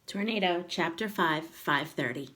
Tornado, Chapter 5, 5:30.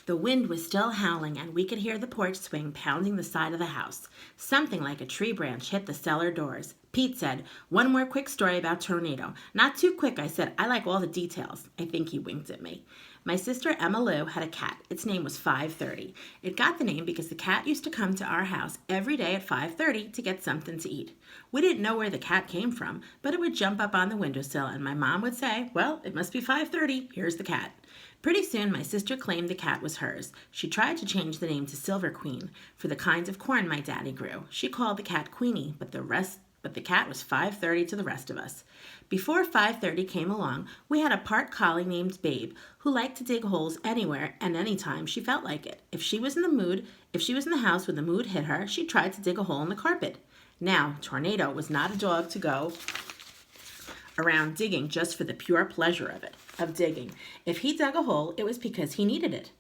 The wind was still howling, and we could hear the porch swing pounding the side of the house. Something like a tree branch hit the cellar doors. Pete said, "One more quick story about Tornado." "Not too quick," I said. "I like all the details." I think he winked at me. My sister Emma Lou had a cat. Its name was 5:30. It got the name because the cat used to come to our house every day at 5:30 to get something to eat. We didn't know where the cat came from, but it would jump up on the windowsill, and my mom would say, "Well, it must be 5:30. Here's the cat." Pretty soon my sister claimed the cat was hers. She tried to change the name to Silver Queen for the kinds of corn my daddy grew. She called the cat Queenie, but the cat was 5:30 to the rest of us. Before 5:30 came along, we had a part collie named Babe, who liked to dig holes anywhere and anytime she felt like it. If she was in the house when the mood hit her, she tried to dig a hole in the carpet. Now, Tornado was not a dog to go around digging just for the pure pleasure of digging. If he dug a hole, it was because he needed it.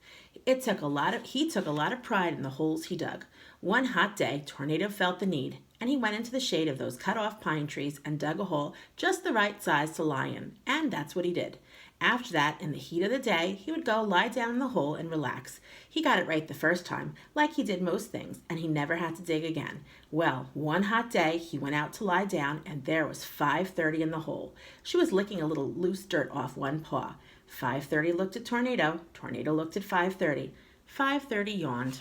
He took a lot of pride in the holes he dug. One hot day, Tornado felt the need, and he went into the shade of those cut-off pine trees and dug a hole just the right size to lie in, and that's what he did. After that, in the heat of the day, he would go lie down in the hole and relax. He got it right the first time, like he did most things, and he never had to dig again. Well, one hot day, he went out to lie down, and there was 5:30 in the hole. She was licking a little loose dirt off one paw. 5:30 looked at Tornado. Tornado looked at 5:30. 5:30 yawned.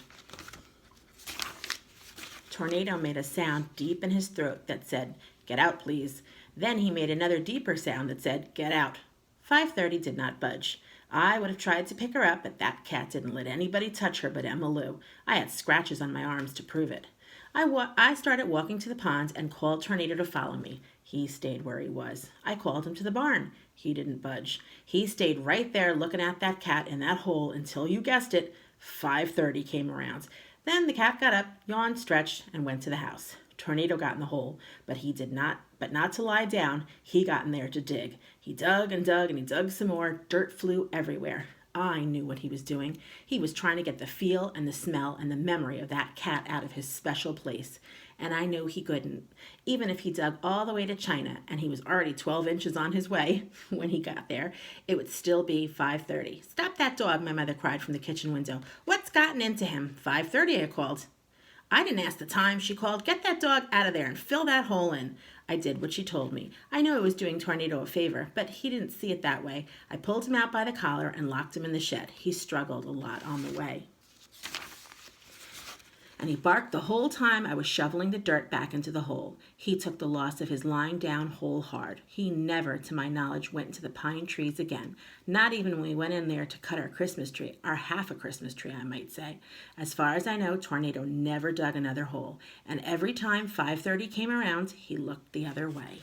Tornado made a sound deep in his throat that said, "Get out, please." Then he made another deeper sound that said, "Get out." 5:30 did not budge. I would have tried to pick her up, but that cat didn't let anybody touch her but Emma Lou. I had scratches on my arms to prove it. I started walking to the pond and called Tornado to follow me. He stayed where he was. I called him to the barn. He didn't budge. He stayed right there looking at that cat in that hole until, you guessed it, 5:30 came around. Then the cat got up, yawned, stretched, and went to the house. Tornado got in the hole, but not to lie down. He got in there to dig. He dug and dug and he dug some more. Dirt flew everywhere. I knew what he was doing. He was trying to get the feel and the smell and the memory of that cat out of his special place. And I knew he couldn't. Even if he dug all the way to China, and he was already 12 inches on his way when he got there, it would still be 5:30. "Stop that dog," my mother cried from the kitchen window. "What's gotten into him?" 5:30, I called. "I didn't ask the time," she called. "Get that dog out of there and fill that hole in." I did what she told me. I knew I was doing Tornado a favor, but he didn't see it that way. I pulled him out by the collar and locked him in the shed. He struggled a lot on the way, and he barked the whole time I was shoveling the dirt back into the hole. He took the loss of his lying down hole hard. He never, to my knowledge, went into the pine trees again. Not even when we went in there to cut our Christmas tree, our half a Christmas tree, I might say. As far as I know, Tornado never dug another hole, and every time 5:30 came around, he looked the other way.